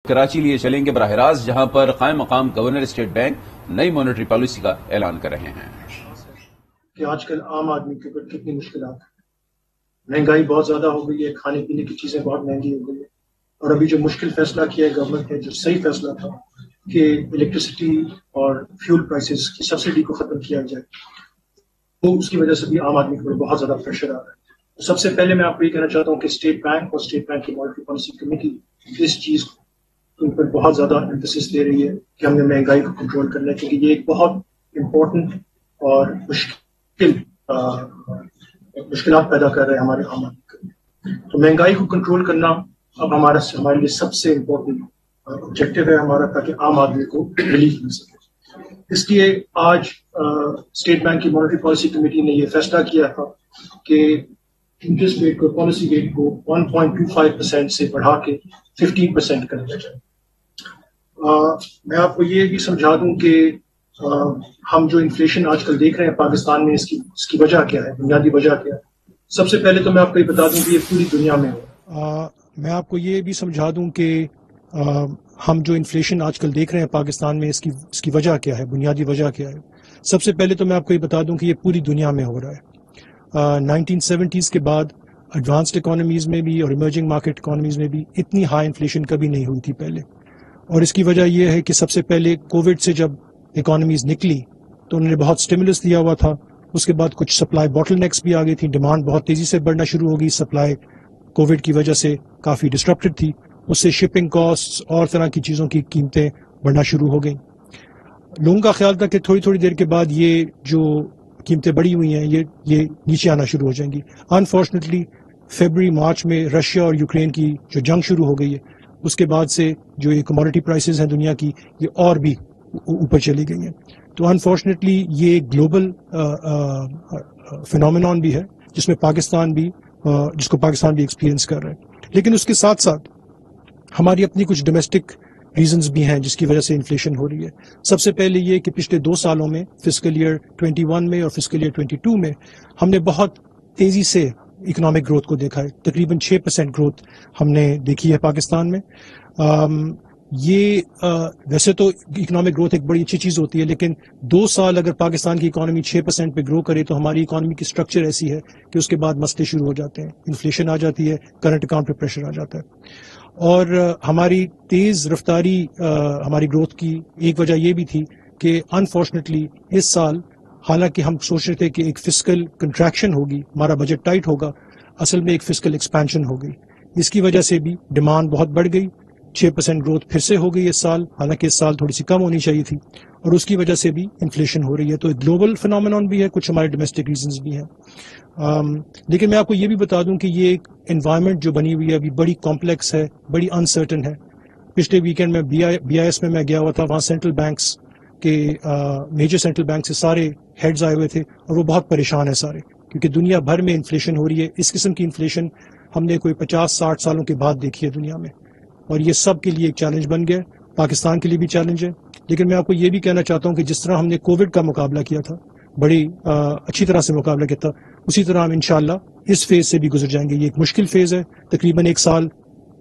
کراچی لیے چلیں گے براہ راست، جہاں پر قائم مقام گورنر اسٹیٹ بینک نئی مانیٹری پالیسی کا اعلان کر رہے ہیں کہ آج کل عام آدمی کے اوپر کتنی مشکلات ہیں، مہنگائی بہت زیادہ ہو گئی ہے، کھانے پینے کی چیزیں بہت مہنگی ہو گئی ہے، اور ابھی جو مشکل فیصلہ کیا ہے گورنمنٹ نے، جو صحیح فیصلہ تھا کہ الیکٹریسٹی اور فیول پرائسز کی سبسڈی کو ختم کیا جائے، تو اس کی وجہ سے بھی عام آدمی کے اوپر بہت زیادہ پریشر آ رہا ہے۔ سب سے پہلے میں آپ کو یہ کہنا چاہتا ہوں کہ اسٹیٹ بینک اور اسٹیٹ بینک کی مانیٹری پالیسی کمیٹی اس چیز کے اوپر بہت زیادہ امفیسس دے رہی ہے کہ ہم نے مہنگائی کو کنٹرول کرنا ہے، کیونکہ یہ ایک بہت امپورٹنٹ اور مشکلات پیدا کر رہے ہیں ہمارے عام آدمی کو۔ تو مہنگائی کو کنٹرول کرنا اب ہمارے لیے سب سے امپورٹنٹ آبجیکٹو ہے ہمارا، تاکہ عام آدمی کو ریلیف مل سکے۔ اس لیے آج اسٹیٹ بینک کی مانیٹری پالیسی کمیٹی نے یہ فیصلہ کیا تھا کہ انٹرسٹ ریٹ کو، پالیسی ریٹ کو 1.25% سے بڑھا کے 15% کر دیا جائے۔ میں آپ کو یہ بھی سمجھا دوں کہ ہم جو انفلیشن آج کل دیکھ رہے ہیں پاکستان میں، اس کی وجہ کیا ہے، بنیادی وجہ کیا ہے۔ سب سے پہلے تو میں آپ کو یہ بتا دوں کہ یہ پوری دنیا میں ہے۔ میں آپ کو یہ بھی سمجھا دوں کہ ہم جو انفلیشن آج کل دیکھ رہے ہیں پاکستان میں، اس کی وجہ کیا ہے، بنیادی وجہ کیا ہے۔ سب سے پہلے تو میں آپ کو یہ بتا دوں کہ یہ پوری دنیا میں ہو رہا ہے۔ 1970s کے بعد ایڈوانسڈ اکانومیز میں بھی اور ایمرجنگ مارکیٹ اکانومیز میں بھی اتنی ہائی انفلیشن کبھی نہیں ہوئی تھی پہلے، اور اس کی وجہ یہ ہے کہ سب سے پہلے کووڈ سے جب اکانومیز نکلی تو انہوں نے بہت سٹیمولس دیا ہوا تھا، اس کے بعد کچھ سپلائی باٹل نیکس بھی آ گئی تھی، ڈیمانڈ بہت تیزی سے بڑھنا شروع ہو گئی، سپلائی کووڈ کی وجہ سے کافی ڈسٹرپٹڈ تھی، اس سے شپنگ کاسٹ اور طرح کی چیزوں کی قیمتیں بڑھنا شروع ہو گئیں۔ لوگوں کا خیال تھا کہ تھوڑی تھوڑی دیر کے بعد یہ جو قیمتیں بڑھی ہوئی ہیں یہ نیچے آنا شروع ہو جائیں گی۔ انفارچونیٹلی فیبرری مارچ میں رشیا اور یوکرین کی جو جنگ شروع ہو گئی ہے، اس کے بعد سے جو یہ کموڈٹی پرائسز ہیں دنیا کی، یہ اور بھی اوپر چلی گئی ہیں۔ تو انفارچونیٹلی یہ گلوبل فینومینون بھی ہے جس کو پاکستان بھی ایکسپیرینس کر رہا ہے، لیکن اس کے ساتھ ساتھ ہماری اپنی کچھ ڈومیسٹک ریزنز بھی ہیں جس کی وجہ سے انفلیشن ہو رہی ہے۔ سب سے پہلے یہ کہ پچھلے 2 سالوں میں، فسکل ایئر 21 میں اور فسکل ایئر 22 میں، ہم نے بہت تیزی سے اکنامک گروتھ کو دیکھا ہے، تقریباً 6% گروتھ ہم نے دیکھی ہے پاکستان میں۔ یہ ویسے تو اکنامک گروتھ ایک بڑی اچھی چیز ہوتی ہے، لیکن 2 سال اگر پاکستان کی اکانومی 6% پہ گرو کرے تو ہماری اکانومی کی اسٹرکچر ایسی ہے کہ اس کے بعد مسئلے شروع ہو جاتے ہیں، انفلیشن آ جاتی ہے، کرنٹ اکاؤنٹ پہ پریشر آ جاتا ہے۔ اور ہماری تیز رفتاری ہماری گروتھ کی ایک وجہ یہ بھی تھی کہ انفارچونیٹلی اس سال حالانکہ ہم سوچ رہے تھے کہ ایک فسکل کنٹریکشن ہوگی، ہمارا بجٹ ٹائٹ ہوگا، اصل میں ایک فسکل ایکسپینشن ہو گئی۔ اس کی وجہ سے بھی ڈیمانڈ بہت بڑھ گئی، 6% گروتھ پھر سے ہو گئی اس سال، حالانکہ اس سال تھوڑی سی کم ہونی چاہیے تھی، اور اس کی وجہ سے بھی انفلیشن ہو رہی ہے۔ تو ایک گلوبل فینومینون بھی ہے، کچھ ہمارے ڈومیسٹک ریزنز بھی ہیں۔ لیکن میں آپ کو یہ بھی بتا دوں کہ یہ ایک انوائرمنٹ جو بنی ہوئی ہے ابھی بڑی کمپلیکس ہے، بڑی انسرٹن ہے۔ پچھلے ویکینڈ میں بی آئی ایس میں گیا ہوا تھا، وہاں سینٹرل بینکس کے میجر سینٹرل بینک سے سارے ہیڈز آئے ہوئے تھے، اور وہ بہت پریشان ہیں سارے، کیونکہ دنیا بھر میں انفلیشن ہو رہی ہے۔ اس قسم کی انفلیشن ہم نے کوئی 50-60 سالوں کے بعد دیکھی ہے دنیا میں، اور یہ سب کے لیے ایک چیلنج بن گیا، پاکستان کے لیے بھی چیلنج ہے۔ لیکن میں آپ کو یہ بھی کہنا چاہتا ہوں کہ جس طرح ہم نے کووڈ کا مقابلہ کیا تھا، بڑی اچھی طرح سے مقابلہ کیا تھا، اسی طرح ہم انشاءاللہ اس فیز سے بھی گزر جائیں گے۔ یہ ایک مشکل فیز ہے، تقریباً 1 سال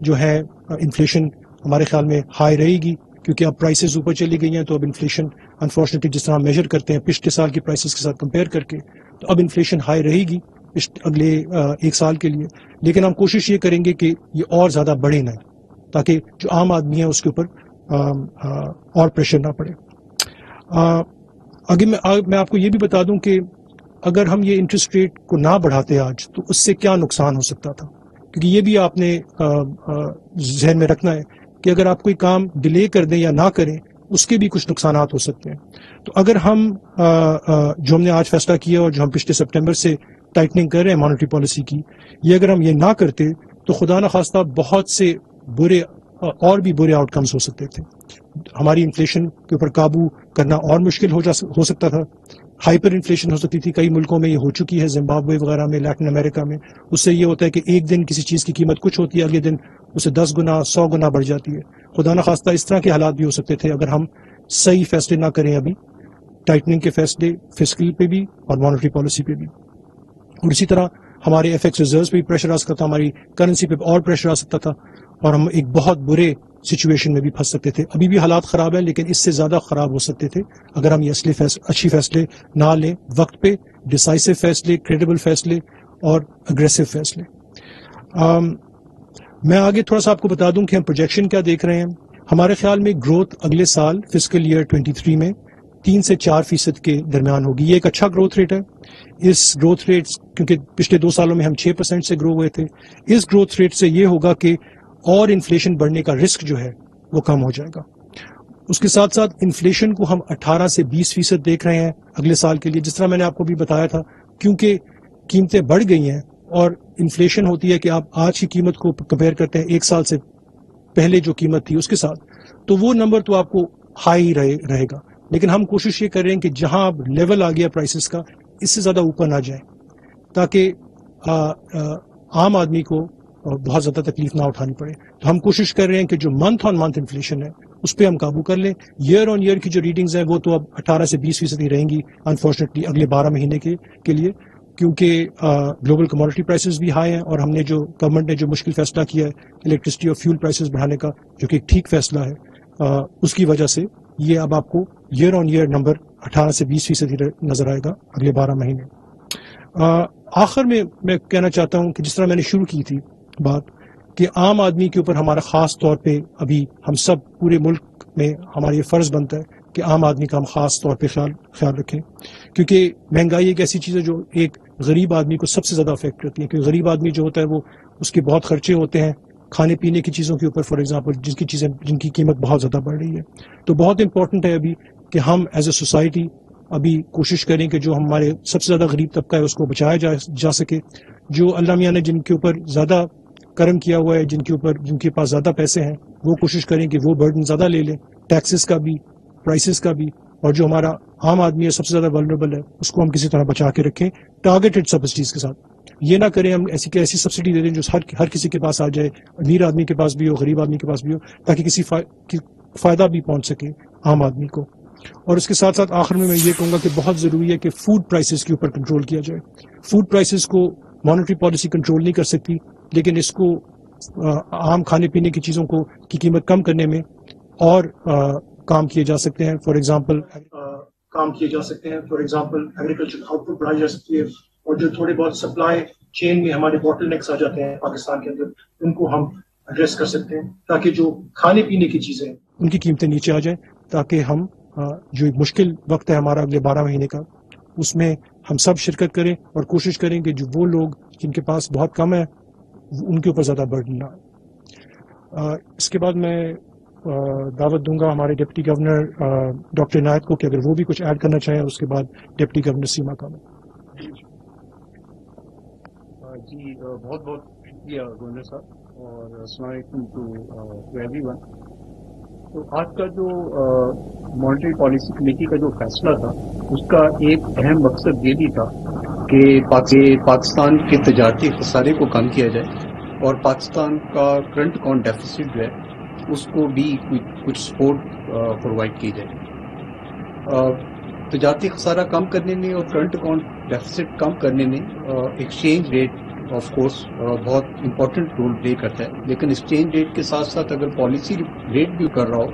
جو ہے انفلیشن ہمارے خیال میں ہائی رہے گی، کیونکہ اب پرائسز اوپر چلی گئی ہیں، تو اب انفلیشن انفارچونیٹلی جس طرح ہم میجر کرتے ہیں پچھلے سال کی پرائسز کے ساتھ کمپیئر کر کے، تو اب انفلیشن ہائی رہے گی اگلے 1 سال کے لیے۔ لیکن ہم کوشش یہ کریں گے کہ یہ اور زیادہ بڑھے نہ، تاکہ جو عام آدمی ہے اس کے اوپر اور پریشر نہ پڑے۔ آگے میں آپ کو یہ بھی بتا دوں کہ اگر ہم یہ انٹرسٹ ریٹ کو نہ بڑھاتے آج، تو اس سے کیا نقصان ہو سکتا تھا، کیونکہ یہ بھی آپ نے ذہن میں رکھنا ہے کہ اگر آپ کوئی کام ڈیلے کر دیں یا نہ کریں، اس کے بھی کچھ نقصانات ہو سکتے ہیں۔ تو اگر جو ہم نے آج فیصلہ کیا اور جو ہم پچھلے سپٹمبر سے ٹائٹننگ کر رہے ہیں مانیٹری پالیسی کی، یہ اگر ہم یہ نہ کرتے تو خدا نخواستہ بہت سے برے اور بھی برے آؤٹ کمز ہو سکتے تھے۔ ہماری انفلیشن کے اوپر قابو کرنا اور مشکل ہو سکتا تھا، ہائپر انفلیشن ہو سکتی تھی، کئی ملکوں میں یہ ہو چکی ہے، زمبابوے وغیرہ میں، لیٹن امریکہ میں۔ اس سے یہ ہوتا ہے کہ ایک دن کسی چیز کی قیمت کچھ ہوتی ہے، اگلے دن اسے 10 گنا 100 گنا بڑھ جاتی ہے۔ خدا نخواستہ اس طرح کے حالات بھی ہو سکتے تھے اگر ہم صحیح فیصلے نہ کریں ابھی، ٹائٹننگ کے فیصلے فسکل پہ بھی اور مانیٹری پالیسی پہ بھی۔ اور اسی طرح ہمارے ایف ایکس ریزروز پہ بھی پریشر آ سکتا تھا، ہماری کرنسی پہ اور پریشر آ سکتا تھا، اور ہم ایک بہت برے سچویشن میں بھی پھنس سکتے تھے. ابھی بھی حالات خراب ہیں لیکن اس سے زیادہ خراب ہو سکتے تھے اگر ہم یہ اچھی فیصلے نہ لیں وقت پہ, ڈیسائسو فیصلے, کریڈیبل فیصلے اور اگریسو فیصلے. میں آگے تھوڑا سا آپ کو بتا دوں کہ ہم پروجیکشن کیا دیکھ رہے ہیں. ہمارے خیال میں گروتھ اگلے سال فسکل ایئر 23 میں 3 سے 4% کے درمیان ہوگی. یہ ایک اچھا گروتھ ریٹ ہے. اس گروتھ ریٹ کیونکہ پچھلے 2 سالوں میں ہم 6% سے گرو ہوئے تھے, اس گروتھ ریٹ سے یہ ہوگا کہ اور انفلیشن بڑھنے کا رسک جو ہے وہ کم ہو جائے گا. اس کے ساتھ ساتھ انفلیشن کو ہم 18 سے 20% دیکھ رہے ہیں اگلے سال کے لیے, جس طرح میں نے آپ کو بھی بتایا تھا, کیونکہ قیمتیں بڑھ گئی ہیں اور انفلیشن ہوتی ہے کہ آپ آج کی قیمت کو کمپیئر کرتے ہیں ایک سال سے پہلے جو قیمت تھی اس کے ساتھ, تو وہ نمبر تو آپ کو ہائی رہے گا. لیکن ہم کوشش یہ کر رہے ہیں کہ جہاں اب لیول آ گیا پرائسز کا اس سے زیادہ اوپر نہ جائیں تاکہ عام آدمی کو بہت زیادہ تکلیف نہ اٹھانی پڑے. تو ہم کوشش کر رہے ہیں کہ جو منتھ آن منتھ انفلیشن ہے اس پہ ہم قابو کر لیں. ایئر آن ایئر کی جو ریڈنگز ہیں وہ تو اب 18 سے 20% ہی رہیں گی انفارچونیٹلی اگلے 12 مہینے کے لیے, کیونکہ گلوبل کموڈٹی پرائسز بھی ہائی ہیں اور ہم نے جو گورنمنٹ نے جو مشکل فیصلہ کیا ہے الیکٹرسٹی اور فیول پرائسز بڑھانے کا, جو کہ ایک ٹھیک فیصلہ ہے, اس کی وجہ سے یہ اب آپ کو ایئر آن ایئر نمبر 18 سے 20% ہی نظر آئے گا اگلے 12 مہینے. آخر میں کہنا چاہتا ہوں کہ جس طرح میں نے شروع کی تھی بات کہ عام آدمی کے اوپر ہمارا خاص طور پہ ابھی ہم سب پورے ملک میں ہمارا یہ فرض بنتا ہے کہ عام آدمی کا ہم خاص طور پہ خیال رکھیں, کیونکہ مہنگائی ایک ایسی چیز ہے جو ایک غریب آدمی کو سب سے زیادہ افیکٹ کرتی ہے. کیونکہ غریب آدمی جو ہوتا ہے وہ اس کے بہت خرچے ہوتے ہیں کھانے پینے کی چیزوں کے اوپر, فار ایگزامپل جن کی قیمت بہت زیادہ بڑھ رہی ہے. تو بہت امپورٹنٹ ہے ابھی کہ ہم ایز اے سوسائٹی ابھی کوشش کریں کہ جو ہمارے سب سے زیادہ غریب طبقہ ہے اس کو بچایا جا سکے. جو اللہ میاں نے جن کے اوپر زیادہ کرم کیا ہوا ہے, جن کے پاس زیادہ پیسے ہیں, وہ کوشش کریں کہ وہ برڈن زیادہ لے لیں, ٹیکسز کا بھی, پرائسز کا بھی, اور جو ہمارا عام آدمی ہے سب سے زیادہ ولنریبل ہے اس کو ہم کسی طرح بچا کے رکھیں ٹارگیٹڈ سبسڈیز کے ساتھ. یہ نہ کریں ہم ایسی سبسڈی دے دیں جو ہر کسی کے پاس آ جائے, امیر آدمی کے پاس بھی ہو, غریب آدمی کے پاس بھی ہو, تاکہ کسی فائدہ بھی پہنچ سکے عام آدمی کو. اور اس کے ساتھ ساتھ آخر میں یہ کہوں گا کہ بہت ضروری ہے کہ فوڈ پرائسز کے اوپر کنٹرول کیا جائے. فوڈ پرائسز کو مانیٹری پالیسی کنٹرول نہیں کر سکتی, لیکن اس کو عام کھانے پینے کی چیزوں کی قیمت کم کرنے میں اور کام کیے جا سکتے ہیں. For example agriculture out put بڑھائی جا سکتی ہے, اور جو تھوڑے بہت سپلائی چین میں ہمارے باٹل نیکس آ جاتے ہیں پاکستان کے اندر, ان کو ہم ایڈریس کر سکتے ہیں تاکہ جو کھانے پینے کی چیزیں ان کی قیمتیں نیچے آ جائیں, تاکہ ہم جو مشکل وقت ہے ہمارا اگلے 12 مہینے کا, اس میں ہم سب شرکت کریں اور کوشش کریں کہ جو وہ لوگ جن کے پاس بہت کم ہے ان کے اوپر زیادہ برڈن نہ آئے. اس کے بعد میں دعوت دوں گا ہمارے ڈپٹی گورنر ڈاکٹر عنایت کو کہ اگر وہ بھی کچھ ایڈ کرنا چاہیں, اس کے بعد ڈپٹی گورنر سیما کا. جی بہت بہت شکریہ گورنر صاحب, اور السلام علیکم ٹو ایوری ون. تو آج کا جو مانیٹری پالیسی کمیٹی کا جو فیصلہ تھا اس کا ایک اہم مقصد یہ بھی تھا کہ پاکستان کے تجارتی خسارے کو کم کیا جائے اور پاکستان کا کرنٹ اکاؤنٹ ڈیفیسٹ جو ہے اس کو بھی کچھ سپورٹ پرووائڈ کی جائے. تجارتی خسارہ کم کرنے میں اور کرنٹ اکاؤنٹ ڈیفیسٹ کم کرنے میں ایکسچینج ریٹ آف کورس بہت امپورٹنٹ رول پلے کرتا ہے, لیکن ایکسچینج ریٹ کے ساتھ ساتھ اگر پالیسی ریٹ بھی کر رہا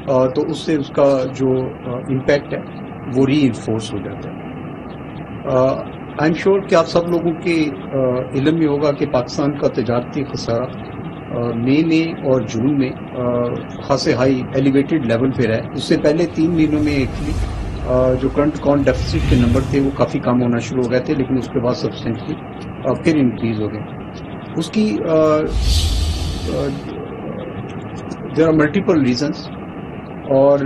ہو تو اس سے اس کا جو امپیکٹ ہے وہ ری انفورس ہو جاتا ہے. آئی ایم شیور کہ آپ سب لوگوں کے علم میں ہوگا کہ پاکستان کا تجارتی خسارہ مئی میں اور جون میں خاصے ہائی ایلیویٹڈ لیول پہ رہا. اس سے پہلے 3 مہینوں میں ایکچولی جو کرنٹ اکاؤنٹ ڈیفیسٹ کے نمبر تھے وہ کافی کم ہونا شروع ہو گئے تھے, لیکن اس کے بعد سبسٹینشلی پھر انکریز ہو گئے. اس کی دیر آر ملٹیپل ریزنس, اور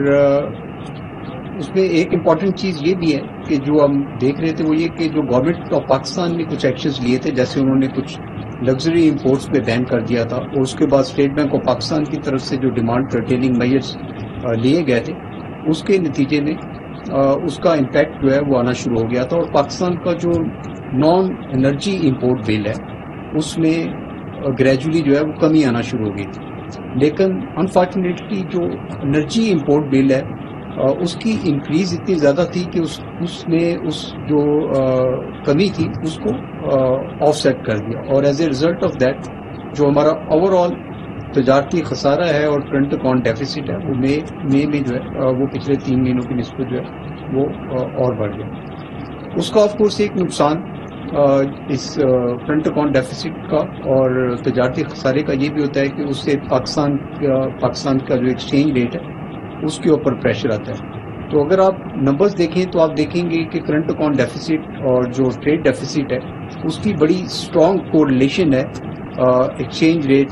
اس میں ایک امپورٹنٹ چیز یہ بھی ہے کہ جو ہم دیکھ رہے تھے وہ یہ کہ جو گورنمنٹ آف پاکستان نے کچھ ایکشنز لیے تھے, جیسے انہوں نے کچھ لگژری امپورٹس پہ بین کر دیا تھا, اور اس کے بعد اسٹیٹ بینک آف پاکستان کی طرف سے جو ڈیمانڈ کرٹیلنگ میجرز لیے گئے تھے اس کے نتیجے میں اس کا امپیکٹ جو ہے وہ آنا شروع ہو گیا تھا, اور پاکستان کا جو نان انرجی امپورٹ بل ہے اس میں گریجولی جو ہے وہ کمی آنا شروع ہو گئی تھی. لیکن انفارچونیٹلی جو انرجی امپورٹ بل ہے اس کی انکریز اتنی زیادہ تھی کہ اس نے اس جو کمی تھی اس کو آف سیٹ کر دیا, اور as a result of that جو ہمارا اوور آل تجارتی خسارہ ہے اور کرنٹ اکاؤنٹ ڈیفیسٹ ہے وہ مئی میں جو ہے وہ پچھلے 3 مہینوں کی نسبت جو ہے وہ اور بڑھ گیا. اس کا آف کورس ایک نقصان اس کرنٹ اکاؤنٹ ڈیفیسٹ کا اور تجارتی خسارے کا یہ بھی ہوتا ہے کہ اس سے پاکستان کا جو ایکسچینج ریٹ ہے اس کے اوپر پریشر آتا ہے. تو اگر آپ نمبرز دیکھیں تو آپ دیکھیں گے کہ کرنٹ اکاؤنٹ ڈیفیسٹ اور جو ٹریڈ ڈیفیسٹ ہے اس کی بڑی اسٹرانگ کوریلیشن ہے ایکسچینج ریٹ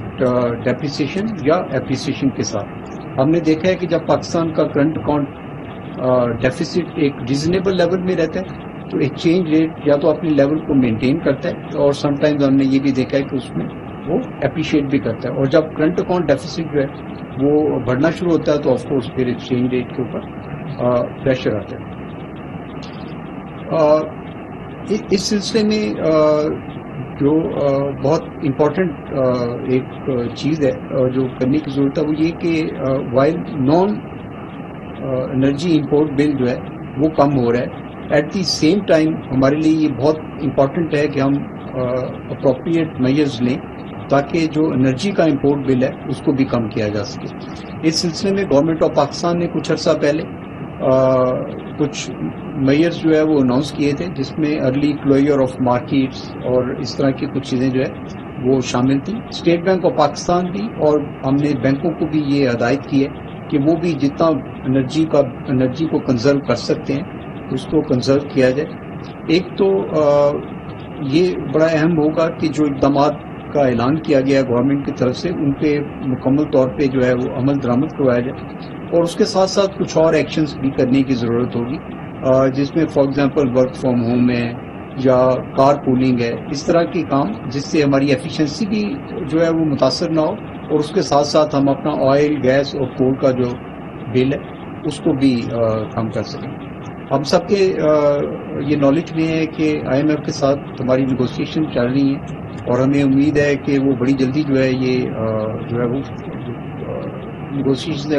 ڈیپریسیشن یا اپریسیشن کے ساتھ. ہم نے دیکھا ہے کہ جب پاکستان کا کرنٹ اکاؤنٹ ڈیفیسٹ ایک ریزنیبل لیول میں رہتا ہے تو ایکسچینج ریٹ یا تو اپنے لیول کو مینٹین کرتا ہے اور سم ٹائمز ہم نے یہ بھی دیکھا ہے کہ اس میں وہ اپریشیٹ بھی کرتا ہے. اور جب کرنٹ اکاؤنٹ ڈیفیسٹ جو ہے وہ بڑھنا شروع ہوتا ہے تو آف کورس پھر ایکسچینج ریٹ کے اوپر پریشر آتا ہے. اس سلسلے میں جو بہت امپورٹنٹ ایک چیز ہے جو کرنے کی ضرورت ہے وہ یہ کہ وائل نان انرجی امپورٹ بل جو ہے وہ کم ہو رہا ہے ایٹ دی سیم ٹائم ہمارے لیے یہ بہت امپورٹنٹ ہے کہ ہم اپروپریٹ میئرز لیں تاکہ جو انرجی کا امپورٹ بل ہے اس کو بھی کم کیا جا سکے. اس سلسلے میں گورنمنٹ آف پاکستان نے کچھ عرصہ پہلے کچھ میئرز جو ہے وہ اناؤنس کیے تھے جس میں ارلی کلوئر آف مارکیٹس اور اس طرح کی کچھ چیزیں جو ہے وہ شامل تھیں. اسٹیٹ بینک آف پاکستان بھی اور ہم نے بینکوں کو بھی یہ ہدایت کی ہے کہ وہ بھی جتنا انرجی کو کنزرو کر سکتے ہیں اس کو کنزرو کیا جائے. ایک تو یہ بڑا اہم ہوگا کہ جو اقدامات کا اعلان کیا گیا گورنمنٹ کی طرف سے ان پہ مکمل طور پہ جو ہے وہ عمل درآمد کروایا جائے اور اس کے ساتھ ساتھ کچھ اور ایکشنز بھی کرنے کی ضرورت ہوگی جس میں for example work from home ہے یا کار پولنگ ہے, اس طرح کے کام جس سے ہماری ایفیشنسی بھی جو ہے وہ متاثر نہ ہو اور اس کے ساتھ ساتھ ہم اپنا آئل گیس اور کول کا جو بل ہے اس کو بھی کم کر سکیں. ہم سب کے یہ نالج میں ہے کہ IMF کے ساتھ ہماری نیگوسیشن چل رہی ہیں اور ہمیں امید ہے کہ وہ بڑی جلدی جو ہے یہ جو ہے وہ نیگوسیشن ہے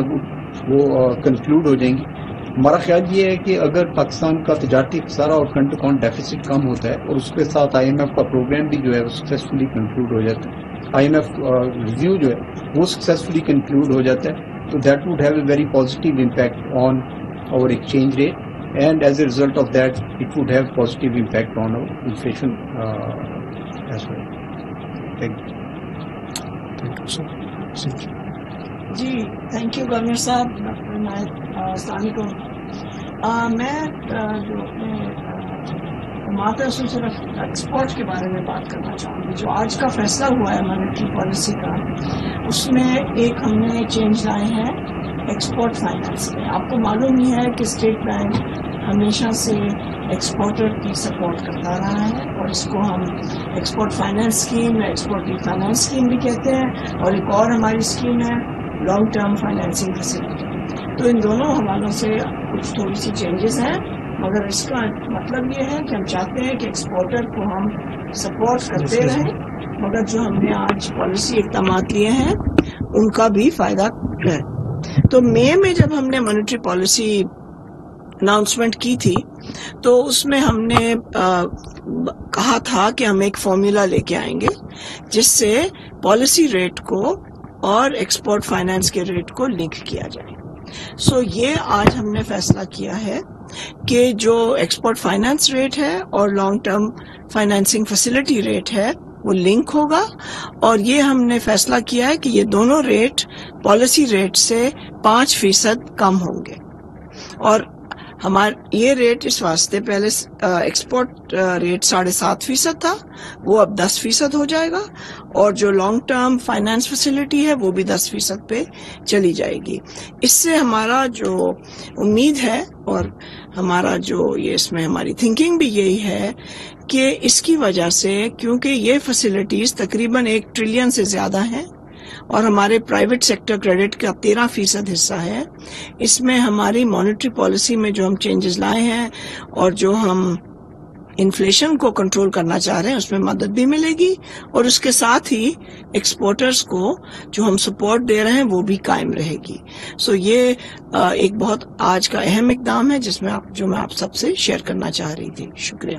وہ کنکلوڈ ہو جائیں گی. ہمارا خیال یہ ہے کہ اگر پاکستان کا تجارتی خسارہ اور کرنٹ اکاؤنٹ ڈیفیسٹ کم ہوتا ہے اور اس کے ساتھ IMF کا پروگرام بھی جو ہے وہ سکسیسفلی کنکلوڈ ہو جاتا ہے, IMF ریویو جو ہے وہ سکسیسفلی کنکلوڈ ہو جاتا ہے, تو that would have a very positive impact on our exchange rate and as a result of that it would have positive impact on our inflation as well. Thank you. جی thank you governor صاحب. Doctor Inayat السلام علیکم. میں جو اپنے صرف export کے بارے میں بات کرنا چاہوں گی. جو آج کا فیصلہ ہوا ہے مانیٹری پالیسی کا اس میں ایک ہم نے چینج لائے ہیں ایکسپورٹ فائنانس میں. آپ کو معلوم ہی ہے کہ اسٹیٹ بینک ہمیشہ سے ایکسپورٹر کی سپورٹ کرتا رہا ہے اور اس کو ہم ایکسپورٹ فائنانس اسکیم یا ایکسپورٹ ری فائنانس اسکیم بھی کہتے ہیں, اور ایک اور ہماری اسکیم ہے لانگ ٹرم فائنینسنگ فیسلٹی. تو ان دونوں حوالوں سے کچھ تھوڑی سی چینجز ہیں, مگر اس کا مطلب یہ ہے کہ ہم چاہتے ہیں کہ ایکسپورٹر کو ہم سپورٹ کرتے رہیں, مگر جو ہم نے آج پالیسی اقدامات لیے ہیں ان کا بھی فائدہ ہے. تو مئی میں جب ہم نے مانیٹری پالیسی اناؤنسمنٹ کی تھی تو اس میں ہم نے کہا تھا کہ ہم ایک فارمولا لے کے آئیں گے جس سے پالیسی ریٹ کو اور ایکسپورٹ فائنانس کے ریٹ کو لنک کیا جائے. سو یہ آج ہم نے فیصلہ کیا ہے کہ جو ایکسپورٹ فائنانس ریٹ ہے اور long term financing facility rate ہے وہ لنک ہوگا, اور یہ ہم نے فیصلہ کیا ہے کہ یہ دونوں ریٹ پالیسی ریٹ سے 5% کم ہوں گے. اور ہمارا یہ ریٹ اس واسطے پہلے ایکسپورٹ ریٹ 7.5% تھا, وہ اب 10% ہو جائے گا, اور جو لانگ ٹرم فائنانس فیسلٹی ہے وہ بھی 10% پہ چلی جائے گی. اس سے ہمارا جو امید ہے اور ہمارا جو یہ اس میں ہماری تھنکنگ بھی یہی ہے کہ اس کی وجہ سے کیونکہ یہ فیسلٹیز تقریباً 1 ٹریلین سے زیادہ ہیں اور ہمارے پرائیویٹ سیکٹر کریڈٹ کا 13% حصہ ہے, اس میں ہماری مانیٹری پالیسی میں جو ہم چینجز لائے ہیں اور جو ہم انفلیشن کو کنٹرول کرنا چاہ رہے ہیں اس میں مدد بھی ملے گی, اور اس کے ساتھ ہی ایکسپورٹرز کو جو ہم سپورٹ دے رہے ہیں وہ بھی قائم رہے گی. سو یہ ایک بہت آج کا اہم اقدام ہے جس میں میں آپ سب سے شیئر کرنا چاہ رہی تھی. شکریہ.